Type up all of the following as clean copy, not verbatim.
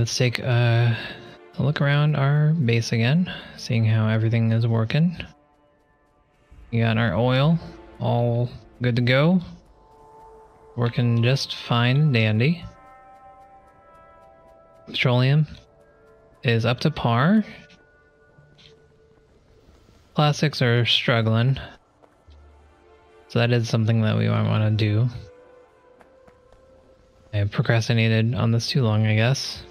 let's take a look around our base again, seeing how everything is working. We got our oil all good to go. Working just fine and dandy. Petroleum is up to par. Plastics are struggling. So that is something that we might want to do. I procrastinated on this too long, I guess.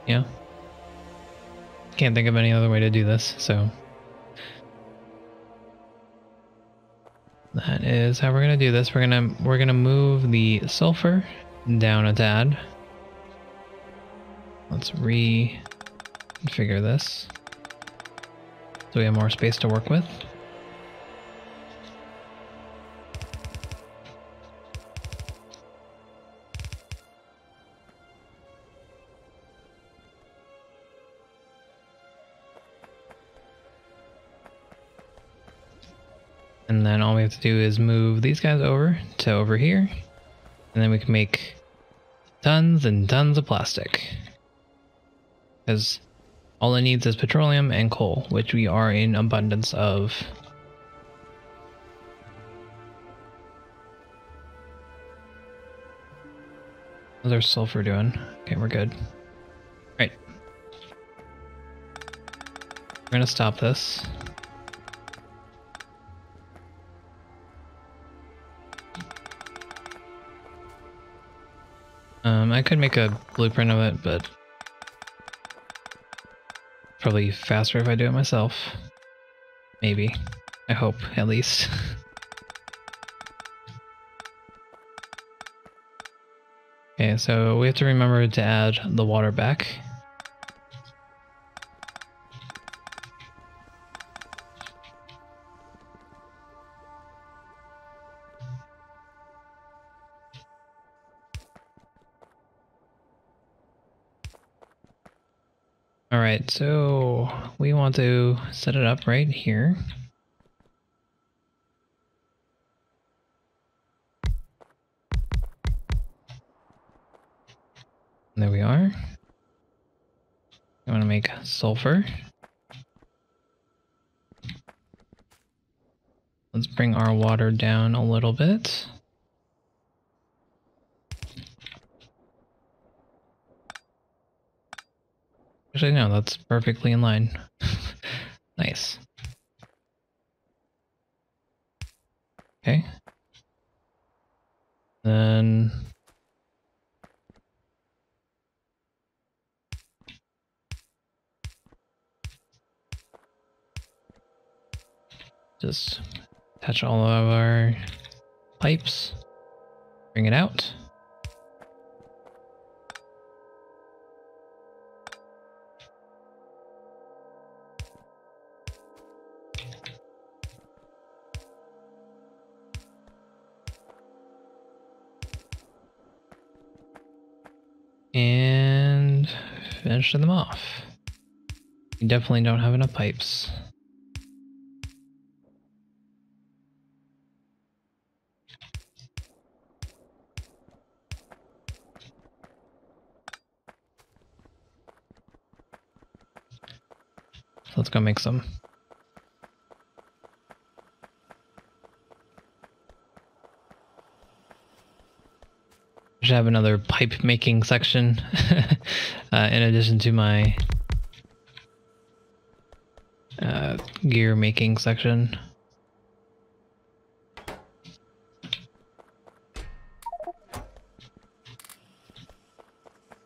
Yeah. Can't think of any other way to do this, so that is how we're gonna do this. We're gonna move the sulfur down a tad. Let's reconfigure this so we have more space to work with. And then all we have to do is move these guys over to over here. And then we can make tons and tons of plastic. Because all it needs is petroleum and coal, which we are in abundance of. How's our sulfur doing? Okay, we're good. Right. We're gonna stop this. I could make a blueprint of it, but probably faster if I do it myself. Maybe. I hope, at least. Okay, so we have to remember to add the water back. Alright, so we want to set it up right here. There we are. I want to make sulfur. Let's bring our water down a little bit. Actually, no, that's perfectly in line. Nice. Okay. Then just attach all of our pipes, bring it out. And finish them off. We definitely don't have enough pipes. So let's go make some. I should have another pipe making section in addition to my gear making section.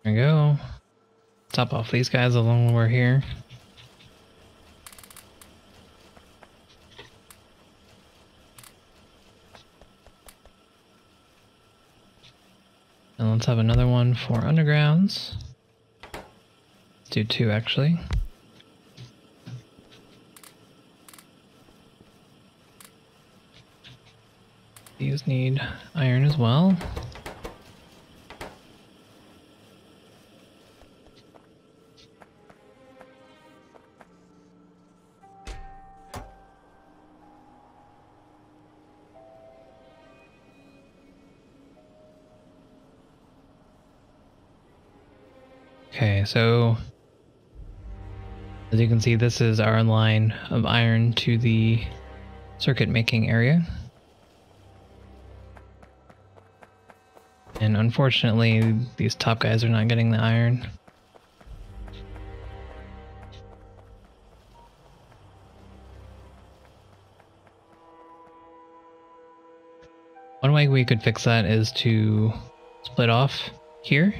There we go. Top off these guys along we're here. And let's have another one for undergrounds. Let's do two actually. These need iron as well. Okay, so as you can see, this is our line of iron to the circuit making area. And unfortunately, these top guys are not getting the iron. One way we could fix that is to split off here,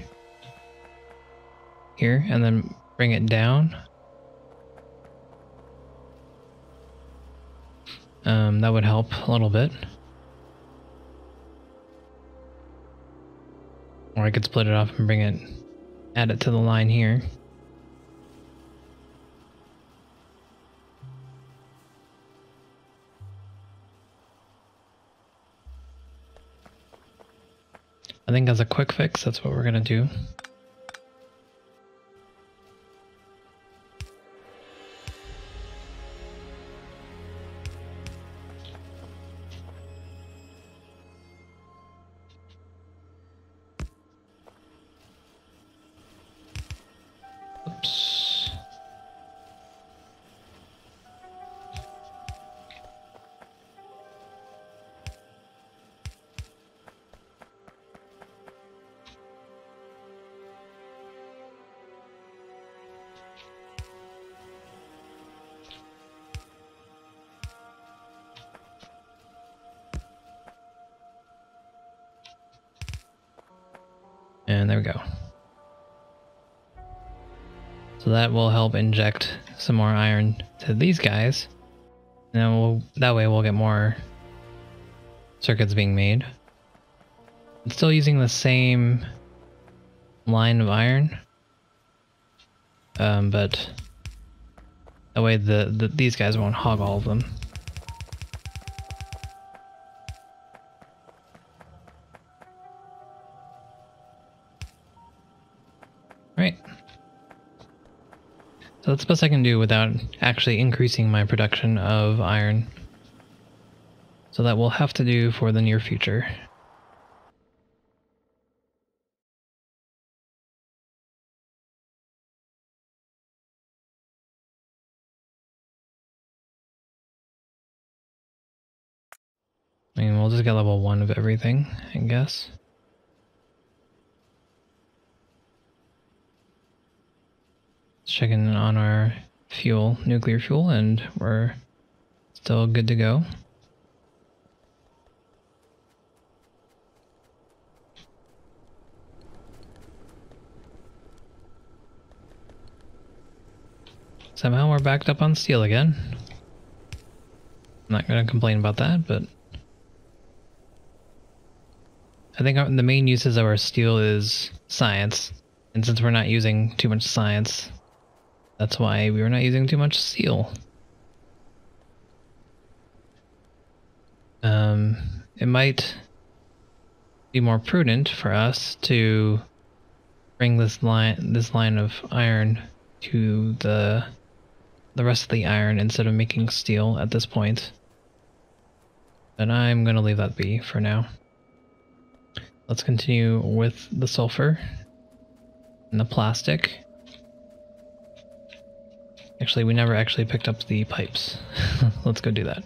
and then bring it down. That would help a little bit. Or I could split it off and bring it, add it to the line here. I think as a quick fix, that's what we're gonna do. Oops. And there we go. So that will help inject some more iron to these guys. And then that way we'll get more circuits being made. I'm still using the same line of iron. But that way these guys won't hog all of them. Right. So that's the best I can do without actually increasing my production of iron. So that we'll have to do for the near future. I mean, we'll just get level 1 of everything, I guess. Checking on our fuel, nuclear fuel, and we're still good to go. Somehow we're backed up on steel again. I'm not going to complain about that, but I think the main uses of our steel is science. And since we're not using too much science, that's why we were not using too much steel. It might be more prudent for us to bring this line of iron to the rest of the iron instead of making steel at this point. But I'm gonna leave that be for now. Let's continue with the sulfur and the plastic. Actually, we never actually picked up the pipes. Let's go do that.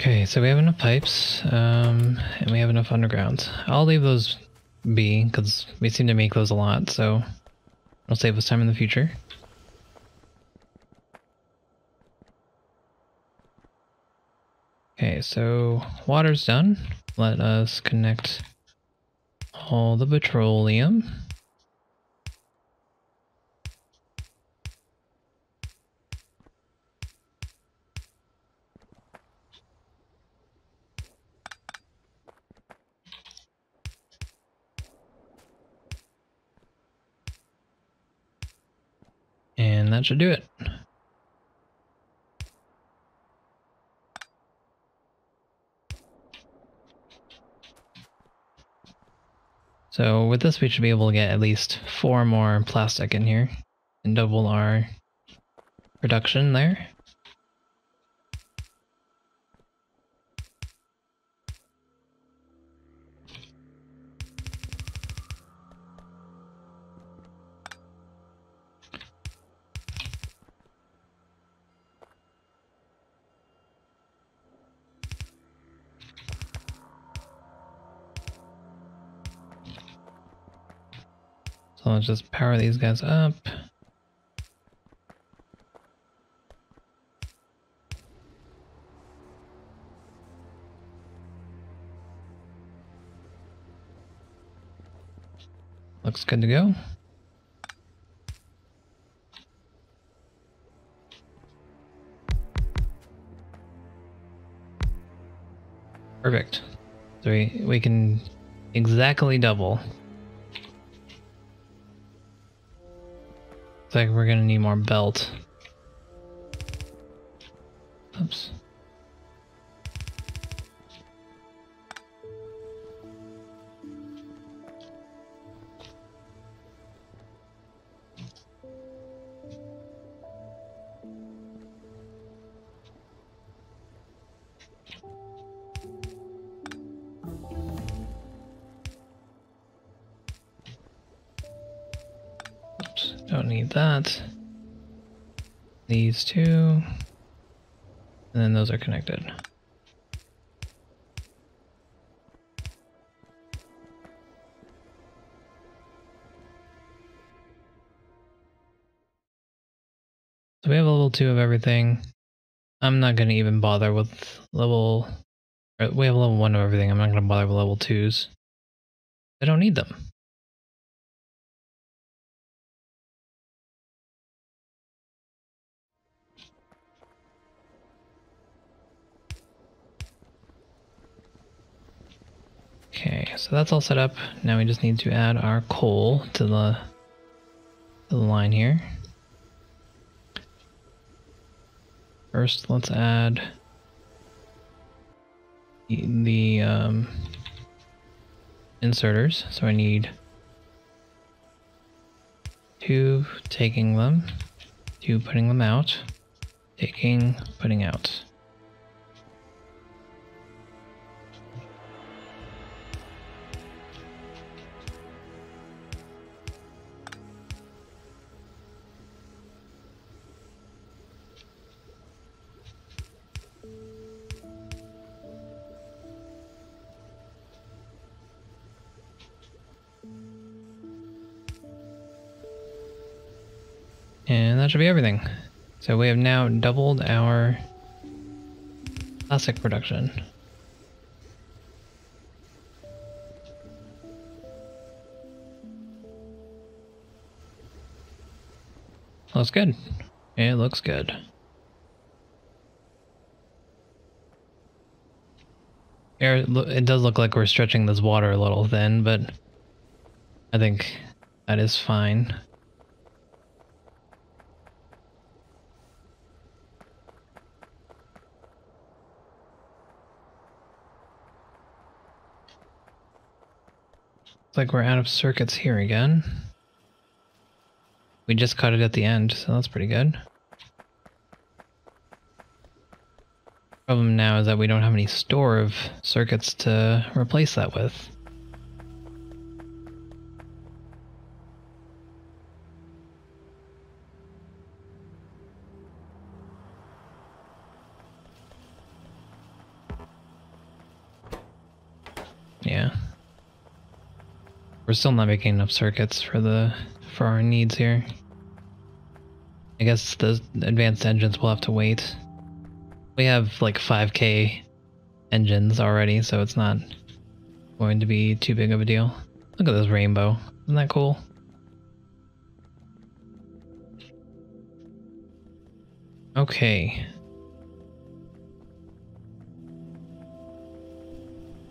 Okay, so we have enough pipes, and we have enough undergrounds. I'll leave those be, because we seem to make those a lot, so it'll save us time in the future. Okay, so water's done. Let us connect all the petroleum. And that should do it. So with this, we should be able to get at least 4 more plastic in here and double our production there. So let's just power these guys up. Looks good to go. Perfect. So we can exactly double. Looks like we're gonna need more belt. Oops. Oops, don't need that. These two. And then those are connected. So we have level 2 of everything. I'm not going to even bother with level... We have level 1 of everything. I'm not going to bother with level 2s. I don't need them. Okay, so that's all set up. Now we just need to add our coal to the line here. First, let's add the inserters. So I need 2 taking them, 2 putting them out, taking, putting out. And that should be everything. So we have now doubled our plastic production. Looks good. It looks good. It does look like we're stretching this water a little thin, but I think that is fine. Like we're out of circuits here again. We just cut it at the end, so that's pretty good. Problem now is that we don't have any store of circuits to replace that with. Yeah. We're still not making enough circuits for our needs here. I guess the advanced engines will have to wait. We have like 5K engines already, so it's not going to be too big of a deal. Look at this rainbow. Isn't that cool? Okay.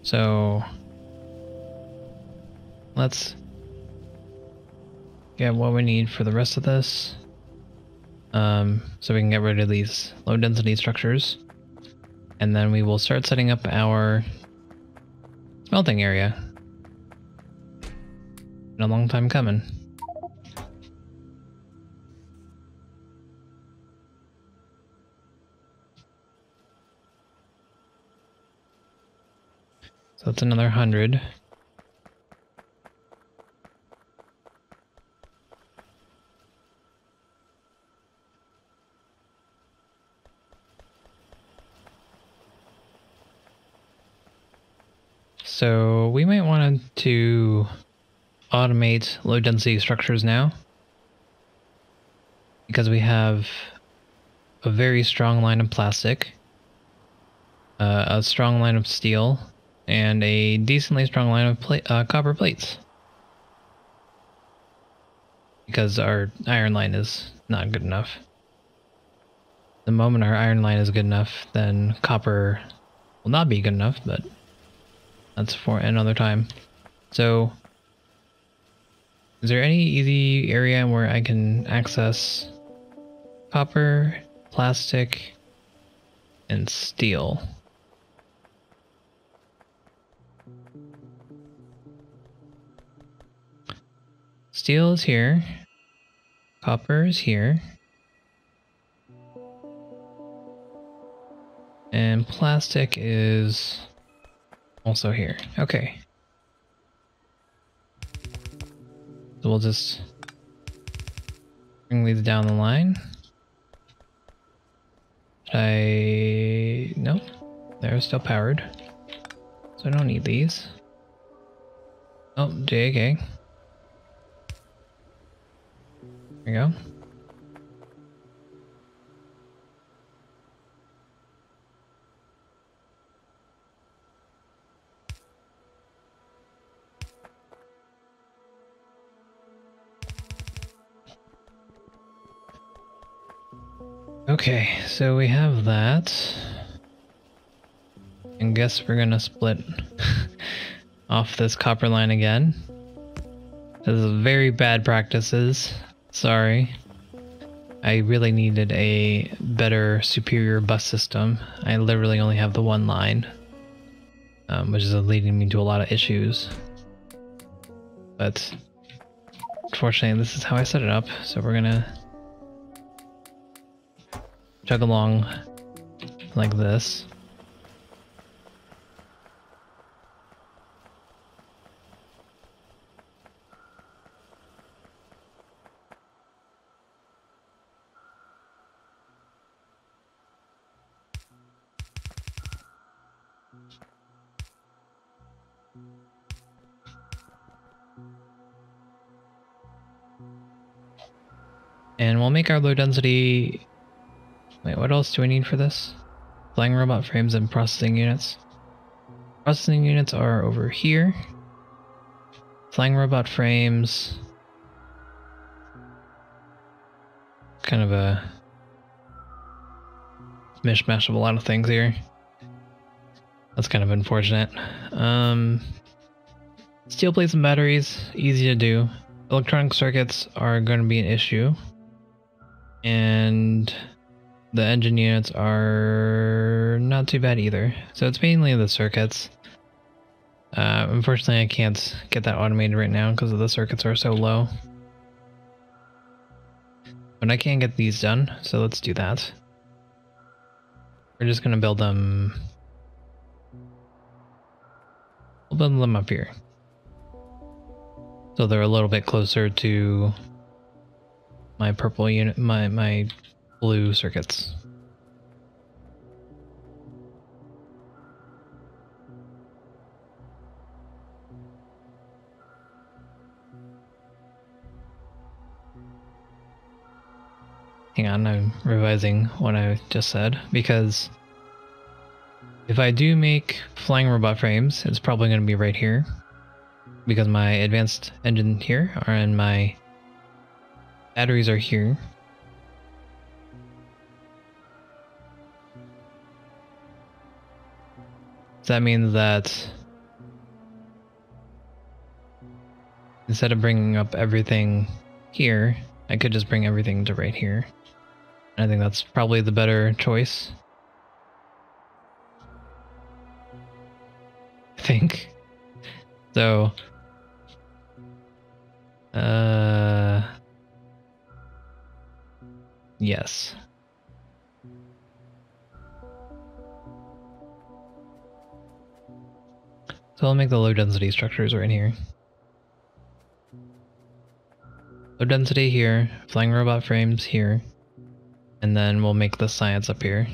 So let's get what we need for the rest of this. So we can get rid of these low density structures. And then we will start setting up our smelting area. Been a long time coming. So that's another 100. So we might want to automate low density structures now, because we have a very strong line of plastic, a strong line of steel, and a decently strong line of copper plates. Because our iron line is not good enough. The moment our iron line is good enough, then copper will not be good enough, but that's for another time. So, is there any easy area where I can access copper, plastic, and steel? Steel is here. Copper is here. And plastic is also here. Okay. So we'll just bring these down the line. Nope. They're still powered. So I don't need these. Oh, JK. There we go. Okay, so we have that. And guess we're gonna split off this copper line again. This is very bad practices. Sorry. I really needed a better, superior bus system. I literally only have the one line, which is leading me to a lot of issues. But unfortunately, this is how I set it up, so we're gonna chug along like this. And we'll make our low density... Wait, what else do we need for this? Flying robot frames and processing units. Processing units are over here. Flying robot frames... Kind of a mishmash of a lot of things here. That's kind of unfortunate. Steel plates and batteries, easy to do. Electronic circuits are going to be an issue. And the engine units are not too bad either. So it's mainly the circuits. Unfortunately, I can't get that automated right now because the circuits are so low. But I can get these done, so let's do that. We're just going to build them... We'll build them up here. So they're a little bit closer to my purple unit, my blue circuits. Hang on, I'm revising what I just said, because if I do make flying robot frames, it's probably going to be right here, because my advanced engine here are in my batteries are here. So that means that instead of bringing up everything here, I could just bring everything to right here. I think that's probably the better choice. I think. So Yes. So I'll make the low density structures right here. Low density here, flying robot frames here, and then we'll make the science up here.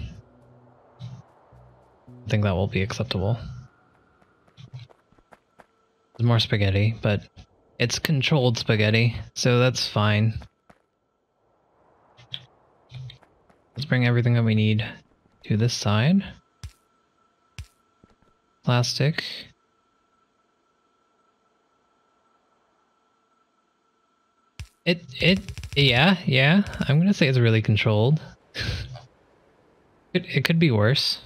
I think that will be acceptable. There's more spaghetti, but it's controlled spaghetti, so that's fine. Let's bring everything that we need to this side. Plastic. Yeah, I'm gonna say it's really controlled. It could be worse.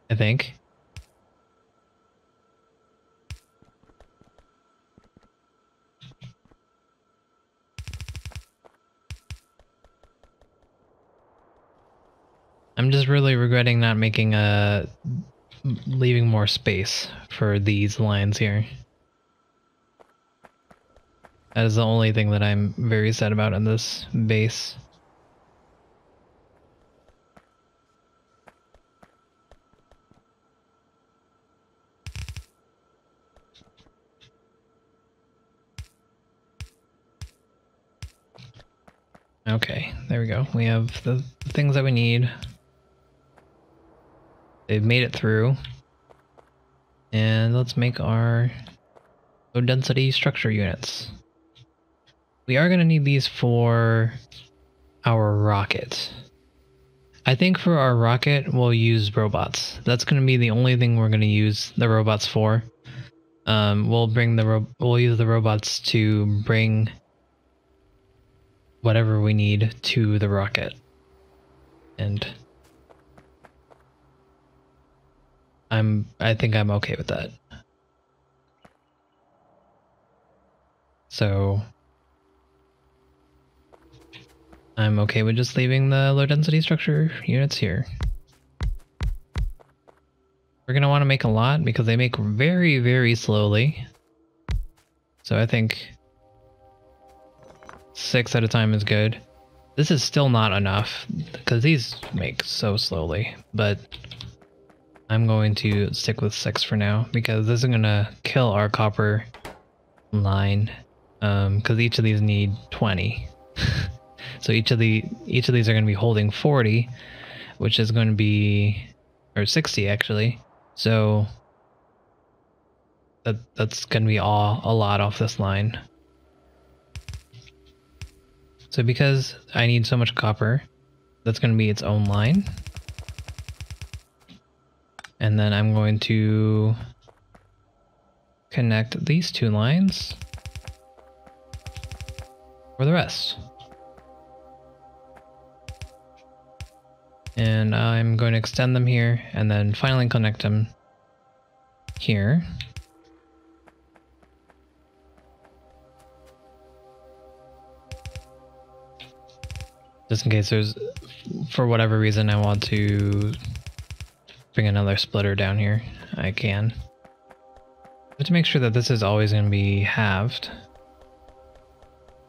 I think. I'm just really regretting not making leaving more space for these lines here. That is the only thing that I'm very sad about in this base. Okay, there we go. We have the things that we need. They've made it through. And let's make our low density structure units. We are going to need these for our rocket. I think for our rocket, we'll use robots. That's going to be the only thing we're going to use the robots for. We'll use the robots to bring whatever we need to the rocket. And I think I'm okay with that. So I'm okay with just leaving the low density structure units here. We're gonna want to make a lot because they make very, very slowly. So I think 6 at a time is good. This is still not enough because these make so slowly, but I'm going to stick with 6 for now because this is gonna kill our copper line. Because each of these need 20. So each of these are going to be holding 40, which is going to be, or 60 actually. So that's going to be a lot off this line. So because I need so much copper, that's going to be its own line. And then I'm going to connect these 2 lines for the rest. And I'm going to extend them here and then finally connect them here. Just in case there's, for whatever reason, I want to bring another splitter down here, I can. But to make sure that this is always going to be halved.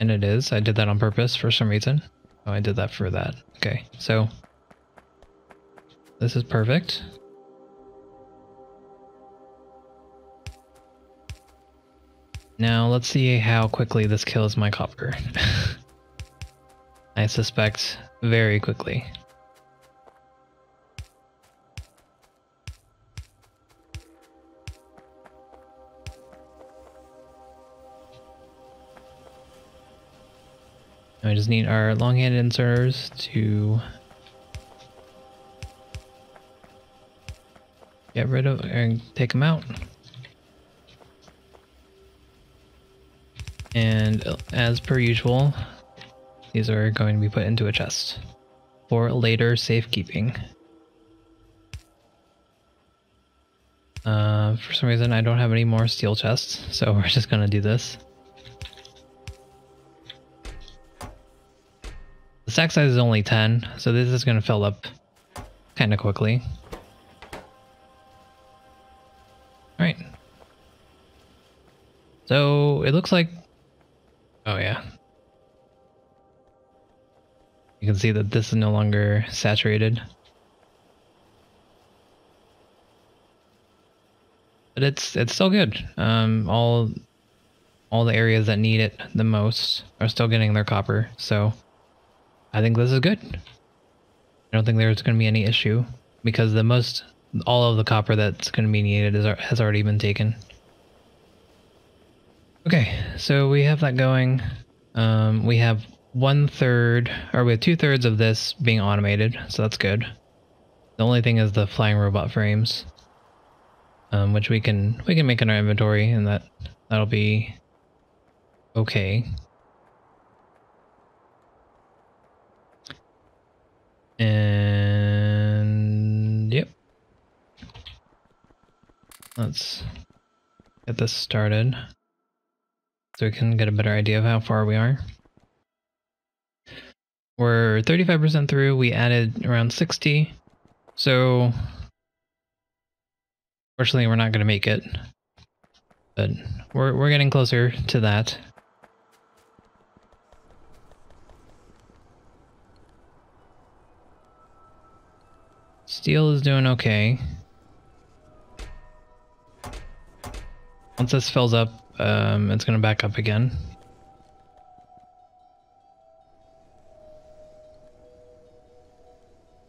And it is. I did that on purpose for some reason. Oh, I did that for that. Okay, so this is perfect. Now let's see how quickly this kills my copper. I suspect very quickly. I just need our long-handed inserters to get rid of and take them out. And as per usual, these are going to be put into a chest for later safekeeping. For some reason, I don't have any more steel chests, so we're just going to do this. The stack size is only 10, so this is going to fill up kind of quickly. Alright. So it looks like, oh yeah. You can see that this is no longer saturated. But it's still good. All the areas that need it the most are still getting their copper, so I think this is good. I don't think there's going to be any issue because all of the copper that's going to be needed has already been taken. Okay, so we have that going. We have 1/3, or we have 2/3 of this being automated, so that's good. The only thing is the flying robot frames, which we can make in our inventory, and that'll be okay. And yep, let's get this started so we can get a better idea of how far we are. We're 35% through. We added around 60, so fortunately we're not going to make it, but we're getting closer to that. Steel is doing okay. Once this fills up, it's going to back up again.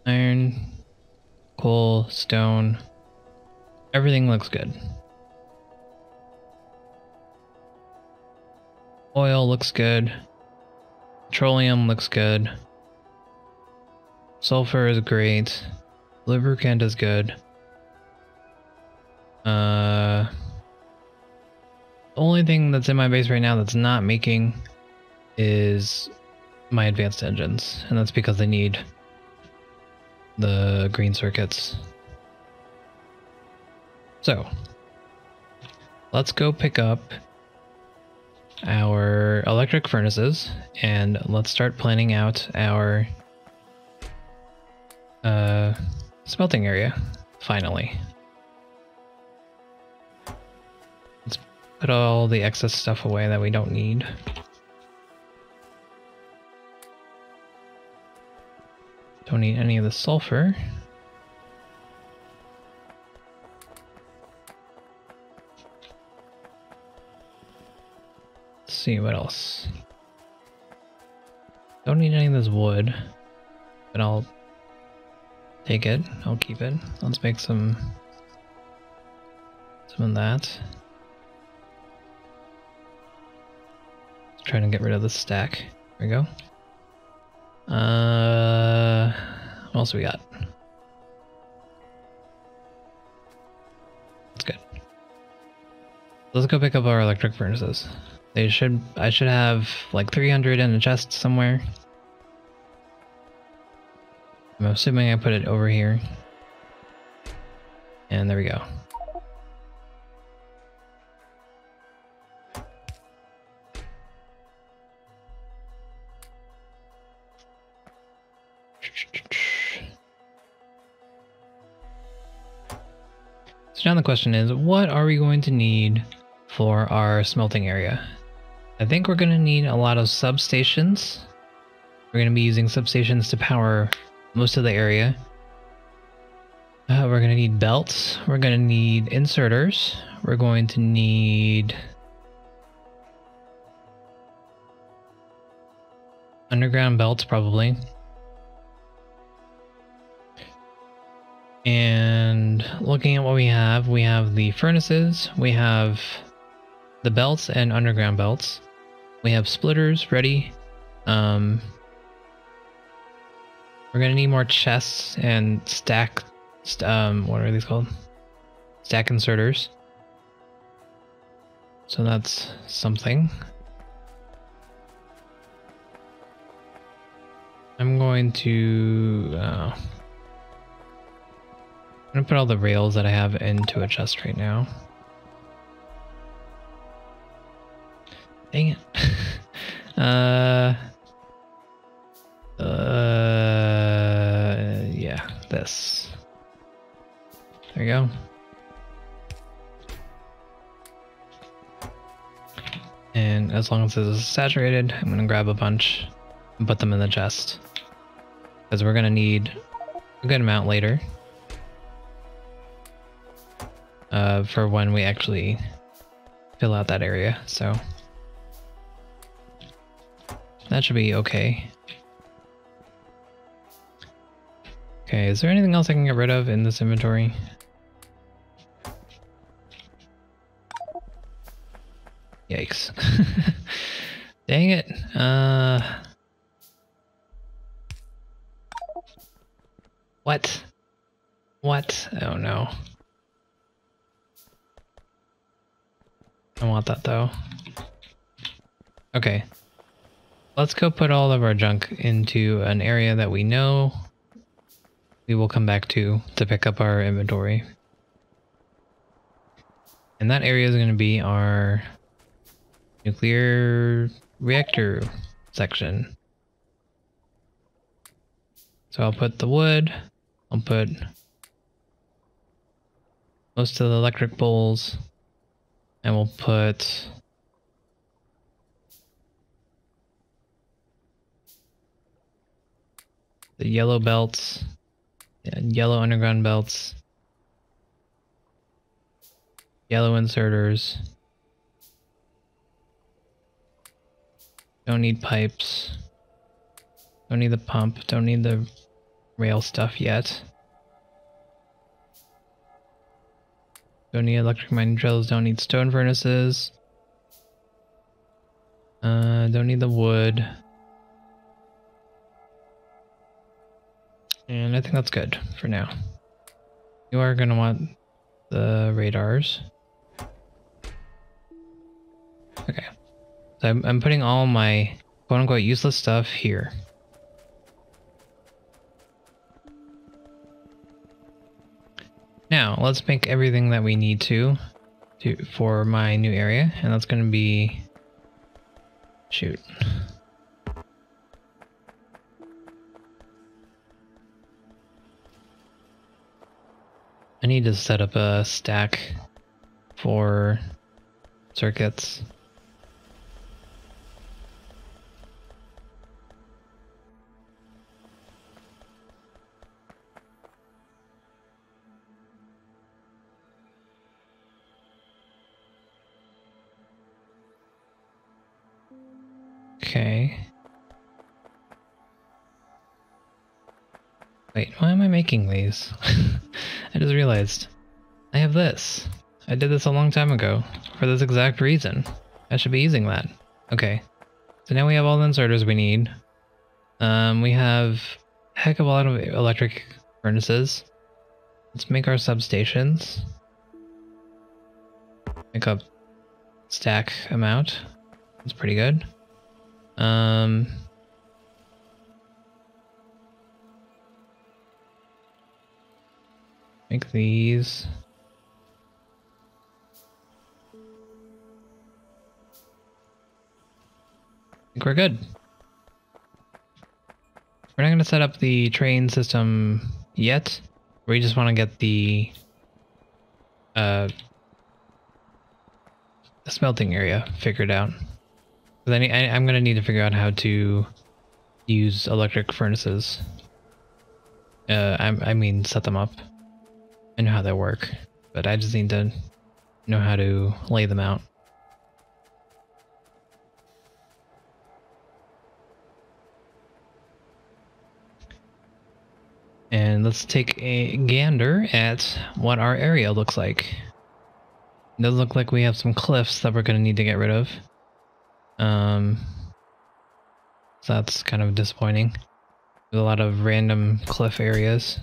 Iron, coal, stone, everything looks good. Oil looks good. Petroleum looks good. Sulfur is great. Lubricant is good. The only thing that's in my base right now that's not making is my advanced engines, and that's because they need the green circuits. So let's go pick up our electric furnaces and let's start planning out our smelting area finally. Let's put all the excess stuff away that we don't need. Don't need any of the sulfur. Let's see what else. Don't need any of this wood, but I'll take it. I'll keep it. Let's make some of that. Let's try to get rid of the stack. There we go. What else we got? That's good. Let's go pick up our electric furnaces. I should have like 300 in a chest somewhere. I'm assuming I put it over here. And there we go. So now the question is, what are we going to need for our smelting area? I think we're going to need a lot of substations. We're going to be using substations to power most of the area. We're going to need belts. We're going to need inserters. We're going to need underground belts probably. And looking at what we have the furnaces, we have the belts and underground belts. We have splitters ready. We're gonna need more chests and what are these called? Stack inserters. So that's something. I'm going to I'm gonna put all the rails that I have into a chest right now. Dang it. Yeah, this. There you go. And as long as this is saturated, I'm going to grab a bunch and put them in the chest. Because we're going to need a good amount later. For when we actually fill out that area, so that should be okay. Okay, is there anything else I can get rid of in this inventory? Yikes. Dang it. What? What? Oh no. I want that though. Okay. Let's go put all of our junk into an area that we know we will come back to pick up our inventory. And that area is going to be our nuclear reactor section. So I'll put the wood, I'll put most of the electric poles, and we'll put the yellow belts, yellow underground belts, yellow inserters. Don't need pipes. Don't need the pump. Don't need the rail stuff yet. Don't need electric mining drills. Don't need stone furnaces. Don't need the wood. And I think that's good for now. You are going to want the radars. Okay. So I'm putting all my quote-unquote useless stuff here. Now, let's make everything that we need to for my new area, and that's going to be... Shoot. I need to set up a stack for circuits. Okay. Wait, why am I making these? I just realized. I have this. I did this a long time ago for this exact reason. I should be using that. Okay. So now we have all the inserters we need. We have a heck of a lot of electric furnaces. Let's make our substations. Make up stack amount. That's pretty good. Make these. I think we're good. We're not going to set up the train system yet. We just want to get the smelting area figured out. Then I'm going to need to figure out how to use electric furnaces. I mean, set them up. I know how they work, but I just need to know how to lay them out. And let's take a gander at what our area looks like. It does look like we have some cliffs that we're going to need to get rid of. So that's kind of disappointing. There's a lot of random cliff areas.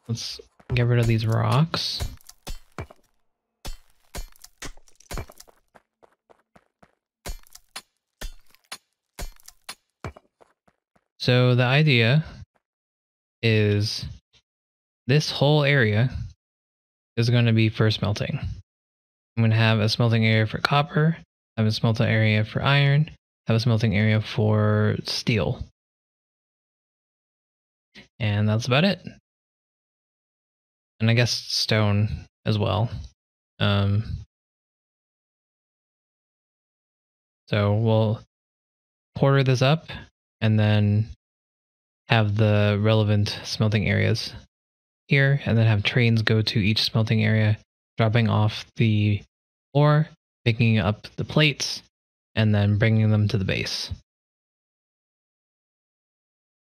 Let's get rid of these rocks. So the idea is this whole area is going to be for smelting. I'm going to have a smelting area for copper, have a smelting area for iron, have a smelting area for steel. And that's about it. And I guess stone as well. So we'll quarter this up and then have the relevant smelting areas here, and then have trains go to each smelting area, dropping off the ore, picking up the plates, and then bringing them to the base.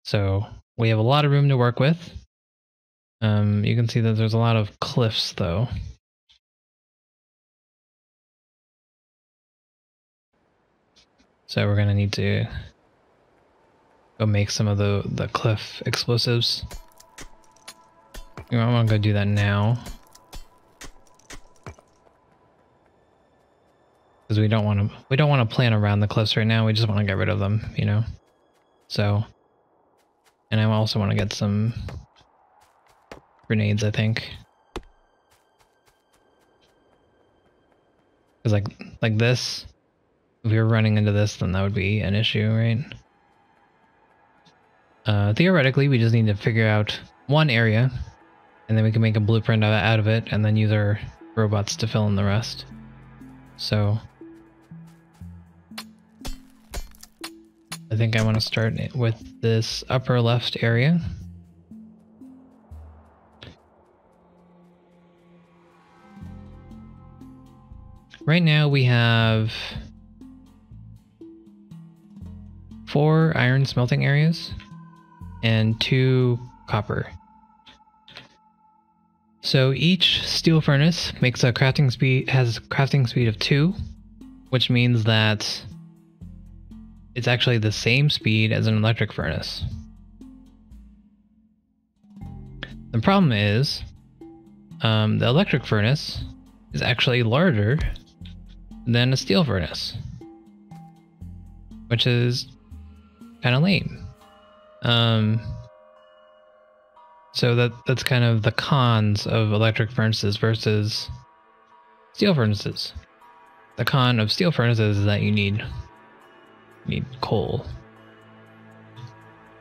So we have a lot of room to work with. You can see that there's a lot of cliffs though. So we're gonna need to go make some of the cliff explosives. I'm gonna go do that now. Because we don't want to plan around the cliffs right now. We just want to get rid of them, you know. So, and I also want to get some grenades, I think. Because like this, if we were running into this, then that would be an issue, right? Theoretically, we just need to figure out one area, and then we can make a blueprint out of it, and then use our robots to fill in the rest. So I think I want to start with this upper left area. Right now we have 4 iron smelting areas and 2 copper. So each steel furnace makes a crafting speed of 2, which means that it's actually the same speed as an electric furnace. The problem is, the electric furnace is actually larger than a steel furnace, which is kind of lame. So that's kind of the cons of electric furnaces versus steel furnaces. The con of steel furnaces is that you need coal.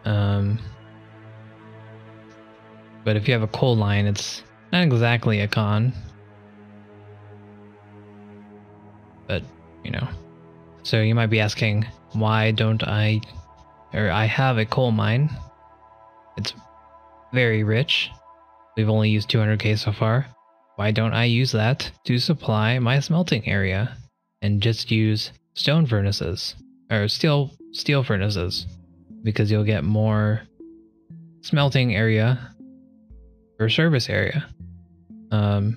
But if you have a coal line, it's not exactly a con. But, you know. So you might be asking, why don't I have a coal mine. It's very rich. We've only used 200k so far. Why don't I use that to supply my smelting area and just use stone furnaces or steel furnaces, because you'll get more smelting area per service area. The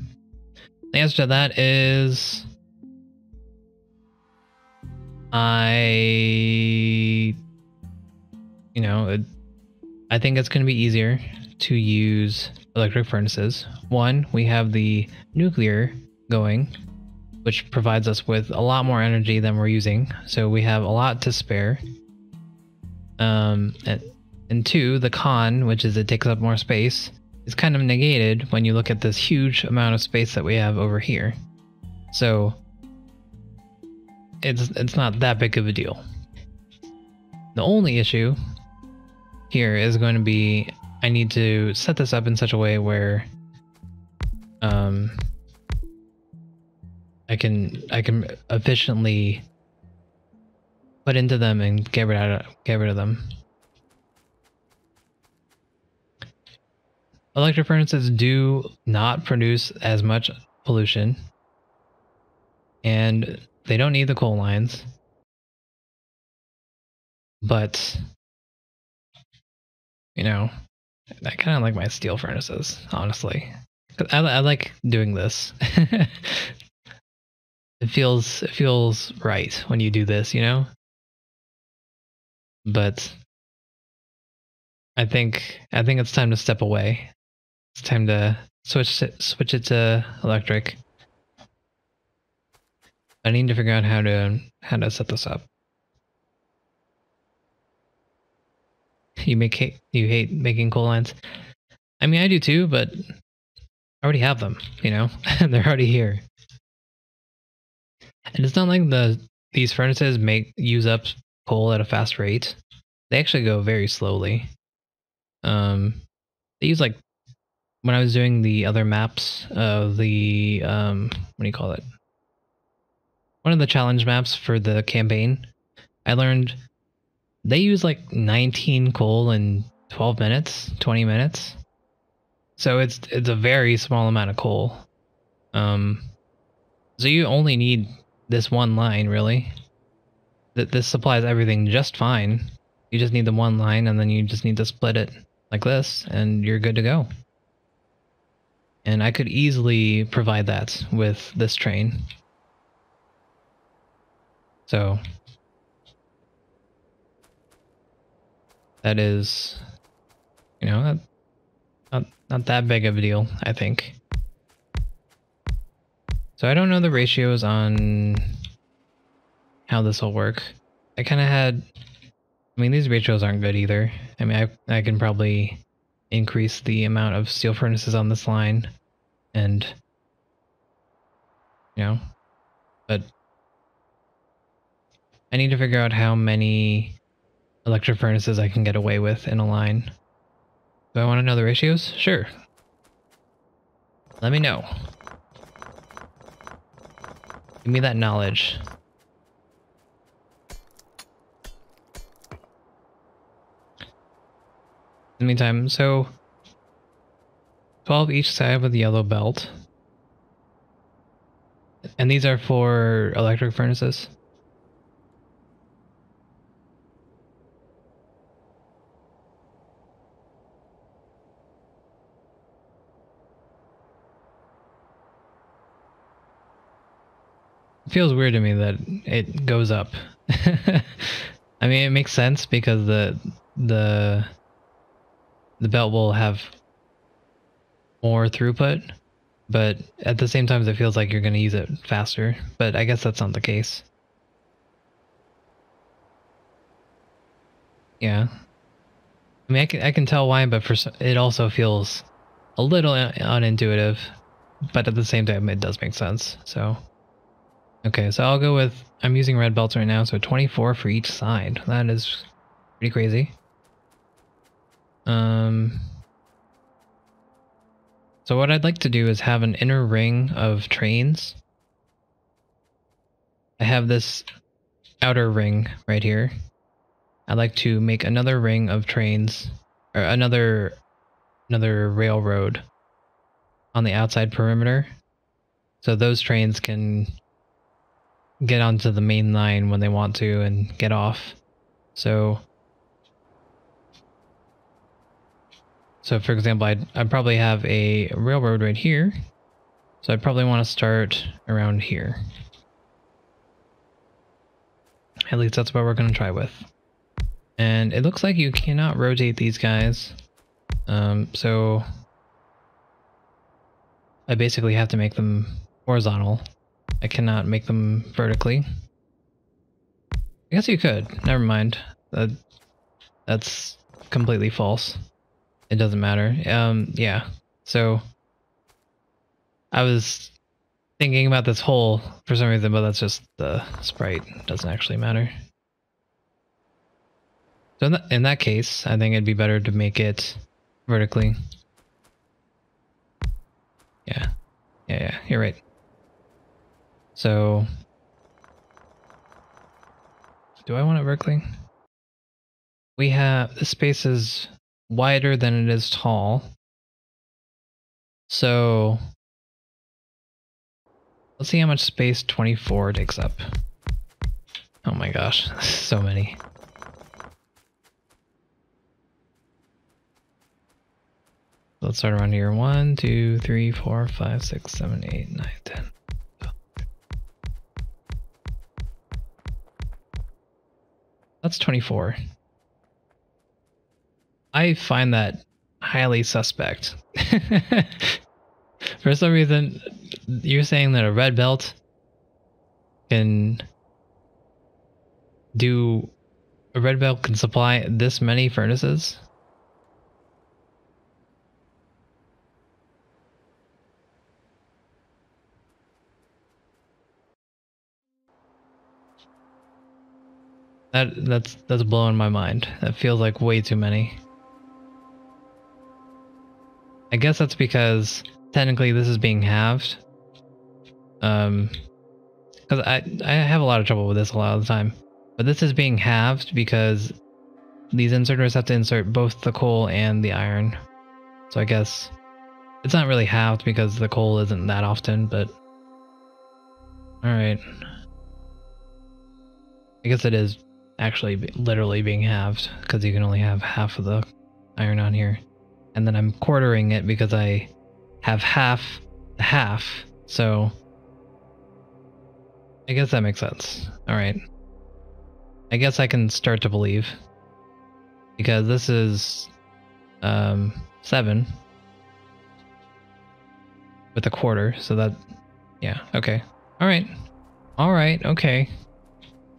answer to that is I think it's going to be easier to use electric furnaces. One, we have the nuclear going, which provides us with a lot more energy than we're using, so we have a lot to spare. And two, the con, which is it takes up more space, is kind of negated when you look at this huge amount of space that we have over here. So it's not that big of a deal. The only issue here is going to be I need to set this up in such a way where I can efficiently put into them and get rid of them. Electric furnaces do not produce as much pollution, and they don't need the coal lines, but I kind of like my steel furnaces, honestly. I like doing this. It feels right when you do this, But I think it's time to step away. It's time to switch it to electric. I need to figure out how to set this up. You hate making coal lines? I mean, I do too, but I already have them, They're already here. And it's not like these furnaces use up coal at a fast rate. They actually go very slowly. They use, like, when I was doing the other maps of the what do you call it? one of the challenge maps for the campaign, I learned they use like 19 coal in 12 minutes, 20 minutes. So it's a very small amount of coal. So you only need this one line, really. This supplies everything just fine. You just need the one line, and then you just need to split it like this, and you're good to go. And I could easily provide that with this train. So that is, you know, not that big of a deal, I think. So I don't know the ratios on how this will work. I kind of had, I mean, these ratios aren't good either. I mean, I can probably increase the amount of steel furnaces on this line and, you know, but I need to figure out how many electric furnaces I can get away with in a line. Do I want to know the ratios? Sure. Let me know. Give me that knowledge. In the meantime, so 12 each side with the yellow belt. And these are for electric furnaces. It feels weird to me that it goes up. I mean, it makes sense because the belt will have more throughput, but at the same time it feels like you're going to use it faster, but I guess that's not the case. Yeah. I mean, I can tell why, but it also feels a little unintuitive, but at the same time it does make sense. So okay, so I'll go with, I'm using red belts right now, so 24 for each side. That is pretty crazy. So what I'd like to do is have an inner ring of trains. I have this outer ring right here. I'd like to make another ring of trains, or another railroad on the outside perimeter. So those trains can get onto the main line when they want to and get off. So for example, I'd probably have a railroad right here. So I'd probably want to start around here. At least that's what we're going to try with. And it looks like you cannot rotate these guys. So I basically have to make them horizontal. I cannot make them vertically. I guess you could. Never mind. That's completely false. It doesn't matter. Yeah. So I was thinking about this hole for some reason, but that's just the sprite. It doesn't actually matter. So in that case, I think it'd be better to make it vertically. Yeah. Yeah, you're right. So do I want it vertically? We have, the space is wider than it is tall. So let's see how much space 24 takes up. Oh my gosh, so many. Let's start around here. 1, 2, 3, 4, 5, 6, 7, 8, 9, 10. That's 24. I find that highly suspect. For some reason, you're saying that a red belt can supply this many furnaces? That's blowing my mind. That feels like way too many. I guess that's because technically this is being halved. because I have a lot of trouble with this a lot of the time. But this is being halved because these inserters have to insert both the coal and the iron. So I guess it's not really halved because the coal isn't that often, but alright. I guess it is actually literally being halved because you can only have half of the iron on here. And then I'm quartering it because I have half the half, so I guess that makes sense. Alright. I guess I can start to believe. Because this is 7 with a quarter, so that, yeah, okay. Alright. Alright, okay.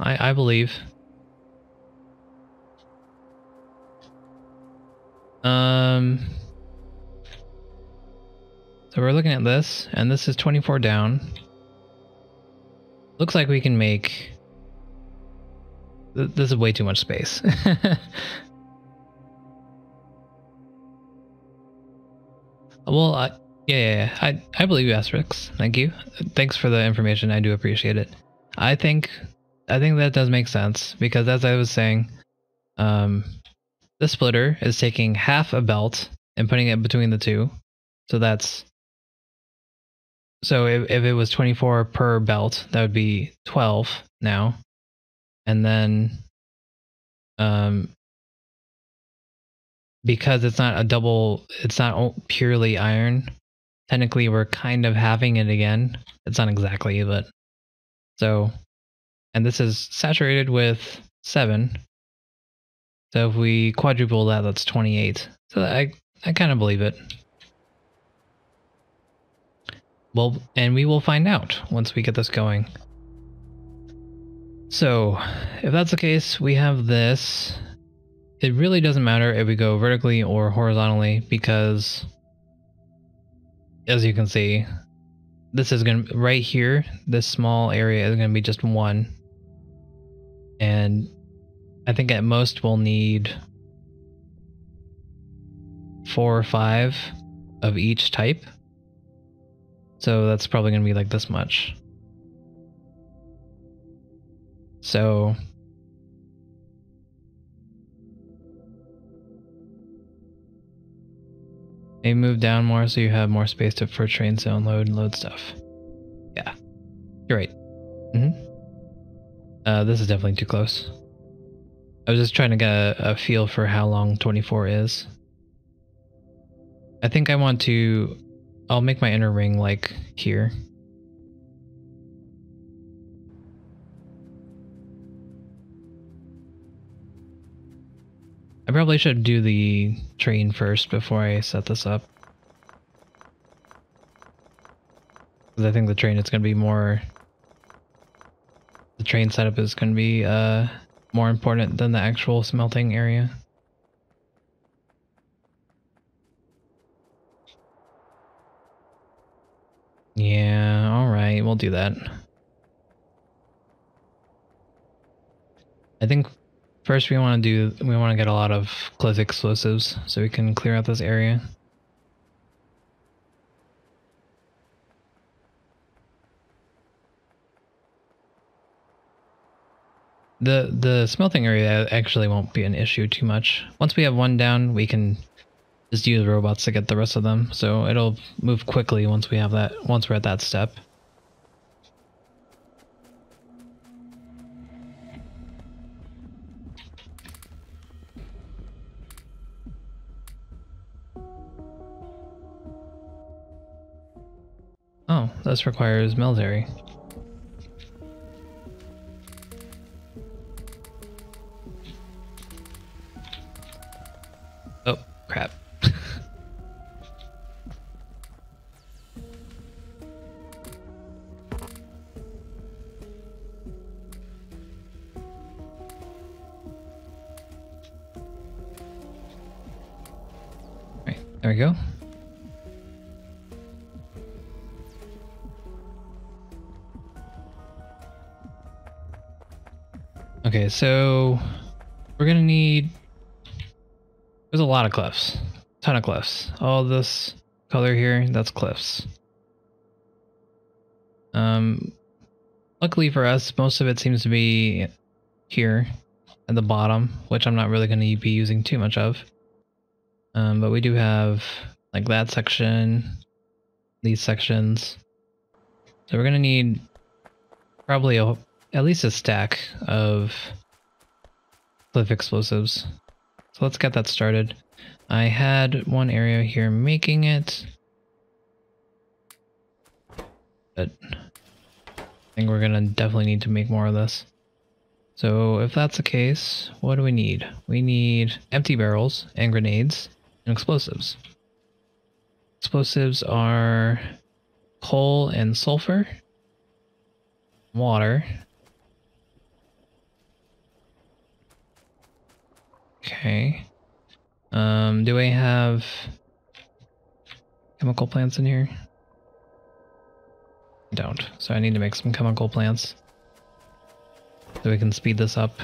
I believe. So we're looking at this, and this is 24 down. Looks like we can make... This is way too much space. Well, yeah. I believe you, Asterix. Thank you. Thanks for the information. I do appreciate it. I think that does make sense because, as I was saying, the splitter is taking half a belt and putting it between the two. So that's if it was 24 per belt, that would be 12 now, and then because it's not a double, it's not purely iron. Technically, we're kind of having it again. It's not exactly, but so, and this is saturated with 7. So if we quadruple that, that's 28. So I kind of believe it. Well, and we will find out once we get this going. So if that's the case, we have this. It really doesn't matter if we go vertically or horizontally because, as you can see, this is going to, right here, this small area is going to be just 1. And I think at most we'll need 4 or 5 of each type. So that's probably going to be like this much. So maybe move down more so you have more space for trains to unload and load stuff. Yeah, you're right. This is definitely too close. I was just trying to get a feel for how long 24 is. I think I want to... I'll make my inner ring like here. I probably should do the train first before I set this up. Because I think the train is going to be more... The train setup is going to be more important than the actual smelting area. Yeah, alright, we'll do that. I think first we want to get a lot of cliff explosives so we can clear out this area. The smelting area actually won't be an issue too much. Once we have 1 down, we can just use robots to get the rest of them. So it'll move quickly once we have that. Once we're at that step. Oh, this requires military. Oh, crap. Right, there we go. Okay, so we're gonna need... There's a lot of cliffs. Ton of cliffs. All this color here, that's cliffs. Luckily for us, most of it seems to be here at the bottom, which I'm not really going to be using too much of. But we do have like that section, these sections. So we're going to need probably at least a stack of cliff explosives. So let's get that started. I had one area here making it, but I think we're gonna definitely need to make more of this. So if that's the case, what do we need? We need empty barrels and grenades and explosives. Explosives are coal and sulfur, water. Okay. Do I have chemical plants in here? I don't. So I need to make some chemical plants so we can speed this up.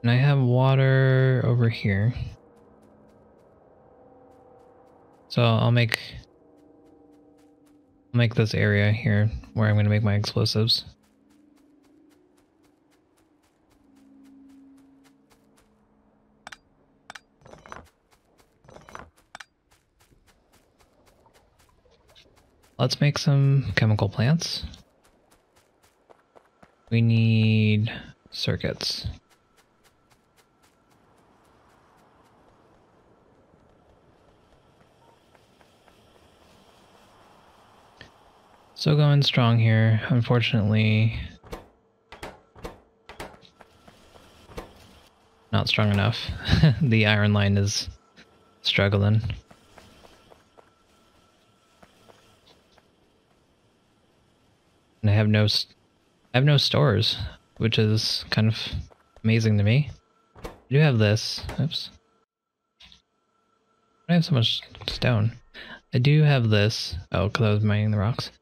And I have water over here. So I'll make this area here where I'm going to make my explosives. Let's make some chemical plants. We need circuits. So going strong here, unfortunately not strong enough. The iron line is struggling. And I have no stores, which is kind of amazing to me. I do have this. Oops. I have so much stone. I do have this. Oh, because I was mining the rocks.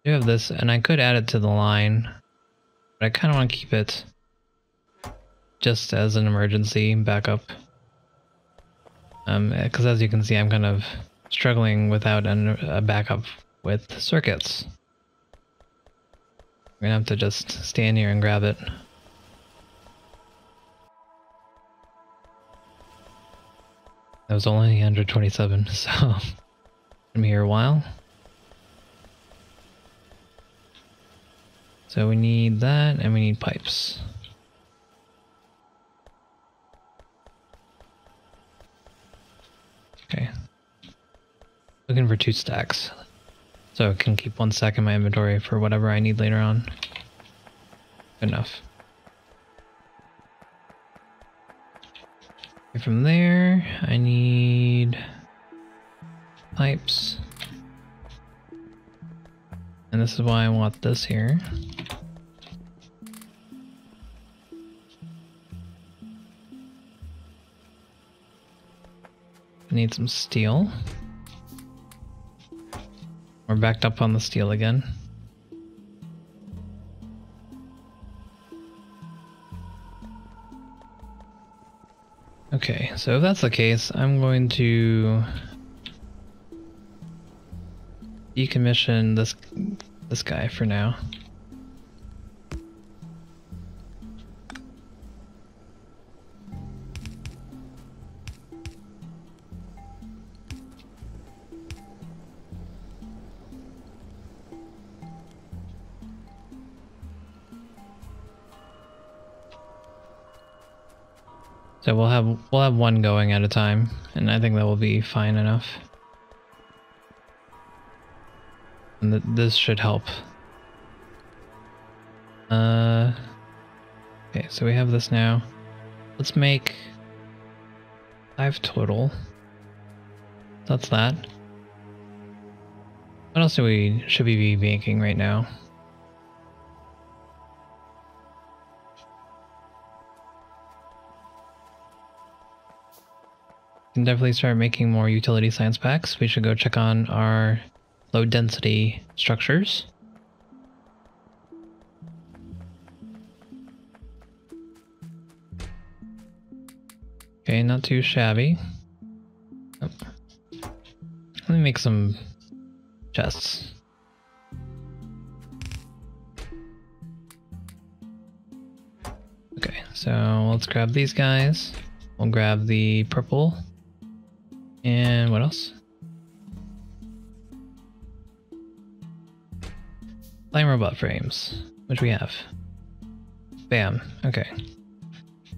I do have this, and I could add it to the line, but I kind of want to keep it just as an emergency backup. Because as you can see, I'm kind of struggling without a backup with circuits. We're gonna have to just stand here and grab it. That was only 127, so I'm gonna be here a while. So we need that, and we need pipes. Okay. Looking for 2 stacks. So I can keep 1 stack in my inventory for whatever I need later on. Good enough. Okay, from there, I need pipes. And this is why I want this here. I need some steel. We're backed up on the steel again. Okay, so if that's the case, I'm going to decommission this guy for now. So we'll have 1 going at a time, and I think that will be fine enough. And this should help. Okay, so we have this now. Let's make 5 total. That's that. What else should we be making right now? Can definitely start making more utility science packs. We should go check on our low density structures. Okay, not too shabby. Oh. Let me make some chests. Okay, so let's grab these guys. We'll grab the purple. And what else? Flame robot frames, which we have. Bam. Okay.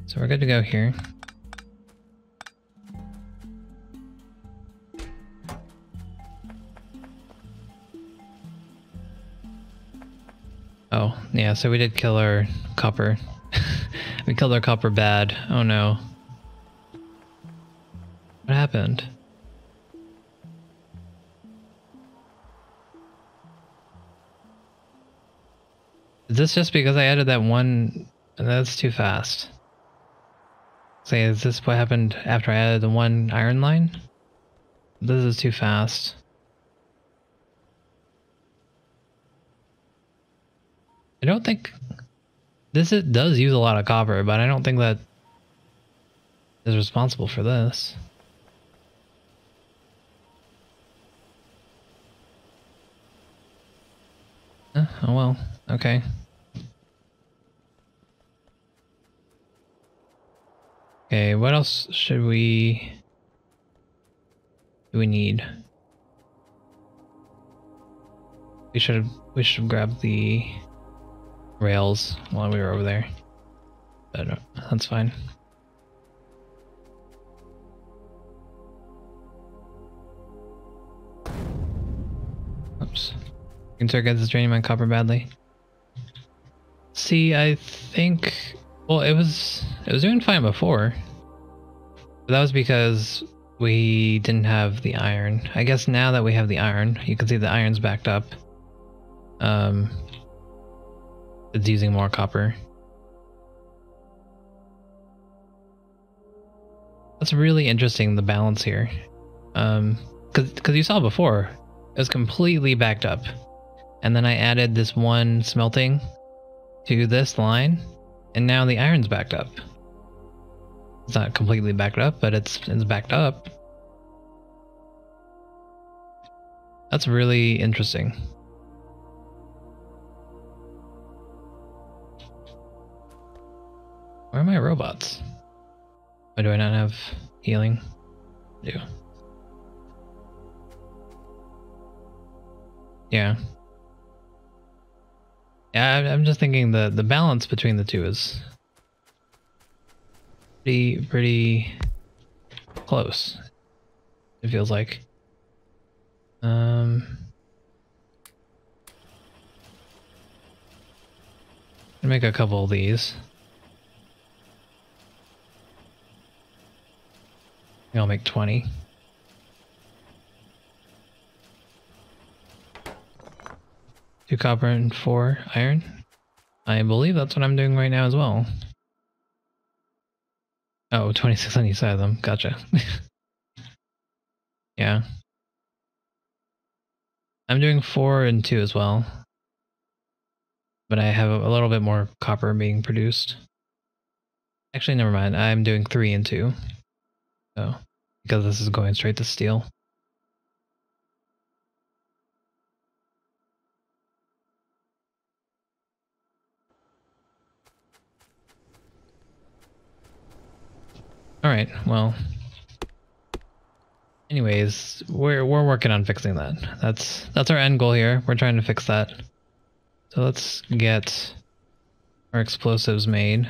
So we're good to go here. Oh, yeah, so we did kill our copper. We killed our copper bad. Oh no. What happened? Is this just because I added that one? That's too fast. Say, is this what happened after I added the one iron line? This is too fast. I don't think it does use a lot of copper, but I don't think that is responsible for this. Oh well, okay. Okay, what else do we need? We should grab the rails while we were over there. But that's fine. Oops. Circuits is draining my copper badly. See, I think, well, it was doing fine before. But that was because we didn't have the iron. I guess now that we have the iron, you can see the iron's backed up. It's using more copper. That's really interesting, the balance here. Because you saw before, it was completely backed up. And then I added this one smelting to this line, and now the iron's backed up. It's not completely backed up, but it's backed up. That's really interesting. Where are my robots? Why do I not have healing? I do. Yeah. Yeah, I'm just thinking the balance between the two is pretty close. It feels like. Make a couple of these. I'll make 20. Two copper and 4 iron. I believe that's what I'm doing right now as well. Oh, 26 on each side of them. Gotcha. Yeah. I'm doing 4 and 2 as well. But I have a little bit more copper being produced. Actually, never mind. I'm doing 3 and 2. So, because this is going straight to steel. Alright, well. Anyways, we're working on fixing that. That's our end goal here. We're trying to fix that. So let's get our explosives made.